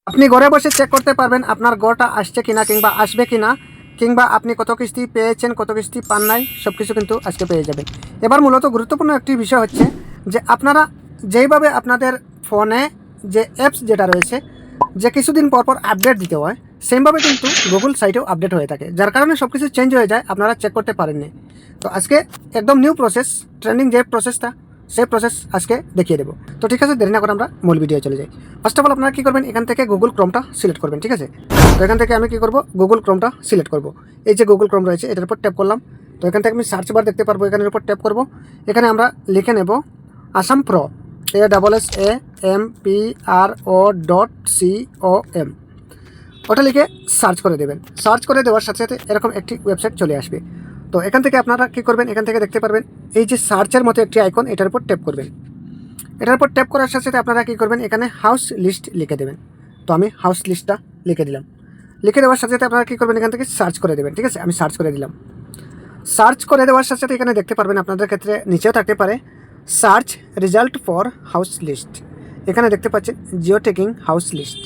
আপনি ঘরে বসে চেক করতে পারবেন আপনার গড়টা আসছে কিনা কিংবা আসবে কিনা, কিংবা আপনি কত কিস্তি পেয়েছেন কত কিস্তি পান নাই সব কিছু কিন্তু আজকে পেয়ে যাবেন। এবার মূলত গুরুত্বপূর্ণ একটি বিষয় হচ্ছে যে আপনারা যেইভাবে আপনাদের ফোনে যে অ্যাপস যেটা রয়েছে যে কিছুদিন পর পর আপডেট দিতে হয়, সেমভাবে কিন্তু গুগল সাইটেও আপডেট হয়ে থাকে, যার কারণে সব কিছু চেঞ্জ হয়ে যায়, আপনারা চেক করতে পারেননি। তো আজকে একদম নিউ প্রসেস, ট্রেন্ডিং যে প্রসেসটা সেই প্রসেস আজকে দেখিয়ে দেবো। তো ঠিক আছে, দেরি না করে আমরা মূল ভিডিও চলে যাই। ফার্স্ট অফ অল আপনারা কী করবেন, এখান থেকে গুগল ক্রোমটা সিলেক্ট করবেন। ঠিক আছে, তো এখান থেকে আমি কী করবো, গুগল ক্রোমটা সিলেক্ট করব। এই যে গুগল ক্রোম রয়েছে এটার উপর ট্যাপ করলাম। তো এখান থেকে আমি সার্চ বার দেখতে পারবো, এখানের উপর ট্যাপ করব। এখানে আমরা লিখে নেব আসাম প্রো, ASSAMPRO.com। ওটা লিখে সার্চ করে দেবেন। সার্চ করে দেওয়ার সাথে সাথে এরকম একটি ওয়েবসাইট চলে আসবে। তো এখান থেকে আপনারা কী করবেন, এখান থেকে দেখতে পারবেন এই যে সার্চের মতো একটি আইকন, এটার উপর ট্যাপ করবেন। এটার উপর ট্যাপ করার সাথে সাথে আপনারা কী করবেন, এখানে হাউস লিস্ট লিখে দেবেন। তো আমি হাউস লিস্টটা লিখে দিলাম। লিখে দেওয়ার সাথে সাথে আপনারা কী করবেন, এখান থেকে সার্চ করে দেবেন। ঠিক আছে, আমি সার্চ করে দিলাম। সার্চ করে দেওয়ার সাথে সাথে এখানে দেখতে পারবেন আপনাদের ক্ষেত্রে নিচেও থাকতে পারে search result for house list. এখানে দেখতে পাচ্ছেন geo tagging house list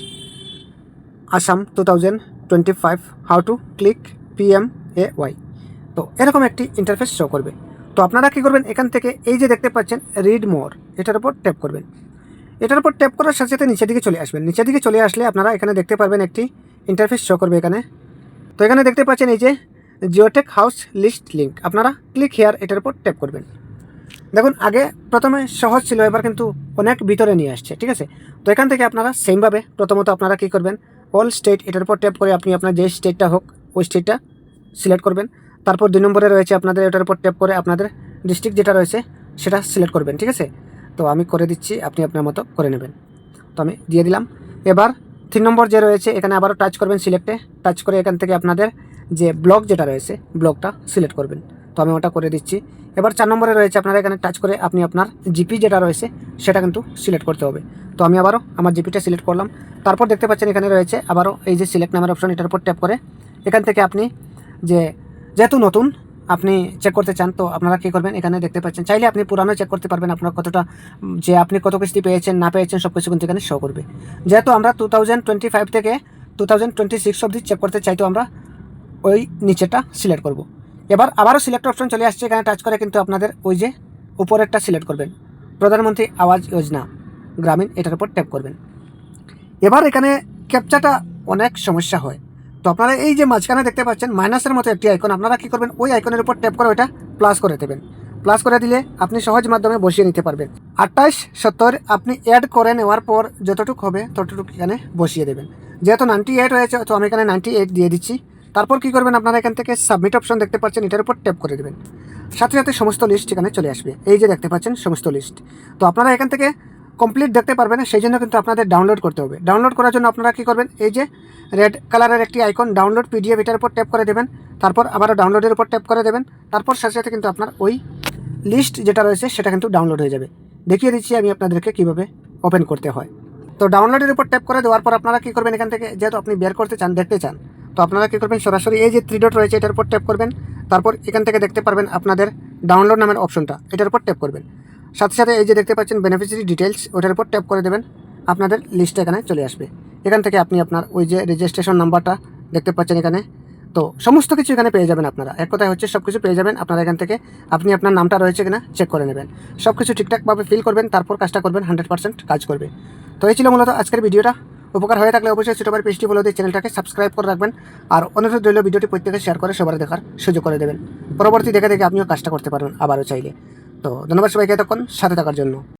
Assam 2025 how to click PMAY। তো এরকম একটি ইন্টারফেস শো করবে। তো আপনারা কী করবেন, এখান থেকে এই যে দেখতে পাচ্ছেন রিড মোর, এটার উপর ট্যাপ করবেন। এটার উপর ট্যাপ করার সাথে সাথে নিচের দিকে চলে আসবেন। নিচের দিকে চলে আসলে আপনারা এখানে দেখতে পারবেন একটি ইন্টারফেস শো করবে এখানে। তো এখানে দেখতে পাচ্ছেন এই যে জিওটেক হাউস লিস্ট লিঙ্ক, আপনারা ক্লিক হেয়ার এটার উপর ট্যাপ করবেন। দেখুন আগে প্রথমে সহজ ছিল, এবার কিন্তু অনেক ভিতরে নিয়ে আসছে। ঠিক আছে, তো এখান থেকে আপনারা সেমভাবে প্রথমত আপনারা কী করবেন, অল স্টেট এটার উপর ট্যাপ করে আপনি আপনার যে স্টেটটা হোক ওই স্টেটটা সিলেক্ট করবেন। তারপর 2 নম্বরে রয়েছে আপনাদের এটার উপর ট্যাপ করে আপনাদের ডিস্ট্রিক্ট যেটা রয়েছে সেটা সিলেক্ট করবেন। ঠিক আছে, তো আমি করে দিচ্ছি, আপনি আপনার মতো করে নেবেন। তো আমি দিয়ে দিলাম। এবার 3 নম্বর যে রয়েছে এখানে আবারও টাচ করবেন সিলেক্টে, টাচ করে এখান থেকে আপনাদের যে ব্লক যেটা রয়েছে ব্লকটা সিলেক্ট করবেন। তো আমি ওটা করে দিচ্ছি। এবার 4 নম্বরে রয়েছে আপনারা এখানে টাচ করে আপনি আপনার জিপি যেটা রয়েছে সেটা কিন্তু সিলেক্ট করতে হবে। তো আমি আবারও আমার জিপিটা সিলেক্ট করলাম। তারপর দেখতে পাচ্ছেন এখানে রয়েছে আবারও এই যে সিলেক্ট নামের অপশন, এটার উপর ট্যাপ করে এখান থেকে আপনি যেহেতু নতুন আপনি চেক করতে চান, তো আপনারা কী করবেন, এখানে দেখতে পাচ্ছেন চাইলে আপনি পুরানো চেক করতে পারবেন, আপনার কতটা যে আপনি কত কিস্তি পেয়েছেন না পেয়েছেন সব কিছু কিন্তু এখানে শো করবে। যেহেতু আমরা 2025 থেকে 2026 অবধি চেক করতে চাই, তো আমরা ওই নিচেটা সিলেক্ট করব। এবার আবারও সিলেক্ট অপশন চলে আসছে, এখানে টাচ করে কিন্তু আপনাদের ওই যে উপরেরটা সিলেক্ট করবেন, প্রধানমন্ত্রী আবাস যোজনা গ্রামীণ, এটার উপর ট্যাপ করবেন। এবার এখানে ক্যাপচাটা অনেক সমস্যা হয়। তো আপনারা এই যে মাঝখানে দেখতে পাচ্ছেন মাইনাসের মতো একটি আইকন, আপনারা কী করবেন, ওই আইকনের উপর ট্যাপ করে ওইটা প্লাস করে দেবেন। প্লাস করে দিলে আপনি সহজ মাধ্যমে বসিয়ে নিতে পারবেন। 2870 আপনি অ্যাড করে নেওয়ার পর যতটুকু হবে ততটুকু এখানে বসিয়ে দেবেন। যেহেতু 98 হয়েছে তো আমি এখানে 98 দিয়ে দিচ্ছি। তারপর কী করবেন, আপনারা এখান থেকে সাবমিট অপশন দেখতে পাচ্ছেন, এটার উপর ট্যাপ করে দেবেন। সাথে সাথে সমস্ত লিস্ট এখানে চলে আসবে, এই যে দেখতে পাচ্ছেন সমস্ত লিস্ট। তো আপনারা এখান থেকে কমপ্লিট দেখতে পারবেন, সেই জন্য কিন্তু আপনাদের ডাউনলোড করতে হবে। ডাউনলোড করার জন্য আপনারা কী করবেন, এই যে রেড কালারের একটি আইকন ডাউনলোড PDF, এটার উপর ট্যাপ করে দেবেন। তারপর আবারও ডাউনলোডের উপর ট্যাপ করে দেবেন। তারপর সাথে সাথে কিন্তু আপনার ওই লিস্ট যেটা রয়েছে সেটা কিন্তু ডাউনলোড হয়ে যাবে। দেখিয়ে দিচ্ছি আমি আপনাদেরকে কীভাবে ওপেন করতে হয়। তো ডাউনলোডের উপর ট্যাপ করে দেওয়ার পর আপনারা কী করবেন, এখান থেকে যেহেতু আপনি বের করতে চান, দেখতে চান, তো আপনারা কী করবেন, সরাসরি এই যে 3 ডট রয়েছে এটার উপর ট্যাপ করবেন। তারপর এখান থেকে দেখতে পারবেন আপনাদের ডাউনলোড নামের অপশনটা, এটার উপর ট্যাপ করবেন। সাথে সাথে এই যে দেখতে পাচ্ছেন বেনিফিশিয়ারি ডিটেলস, ওটার উপর ট্যাপ করে দেবেন। আপনাদের লিস্টটা এখানে চলে আসবে। এখান থেকে আপনি আপনার ওই যে রেজিস্ট্রেশন নাম্বারটা দেখতে পাচ্ছেন এখানে, তো সমস্ত কিছু এখানে পেয়ে যাবেন আপনারা। এক কথায় হচ্ছে সব কিছু পেয়ে যাবেন আপনারা। এখান থেকে আপনি আপনার নামটা রয়েছে কিনা চেক করে নেবেন। সব কিছু ঠিকঠাকভাবে ফিল করবেন, তারপর কাজটা করবেন, 100% কাজ করবে। তো এই ছিল মূলত আজকের ভিডিওটা। উপকার হয়ে থাকলে অবশ্যই ছোটো পিএইচডি বলে দিয়ে চ্যানেলটাকে সাবস্ক্রাইব করে রাখবেন। আর অনুরোধ রইল ভিডিওটি প্রত্যেকে শেয়ার করে সবার দেখার সুযোগ করে দেবেন। পরবর্তী দেখে আপনিও কাজটা করতে পারবেন আবারও চাইলে। তো ধন্যবাদ সবাইকে এতক্ষণ সাথে থাকার জন্য।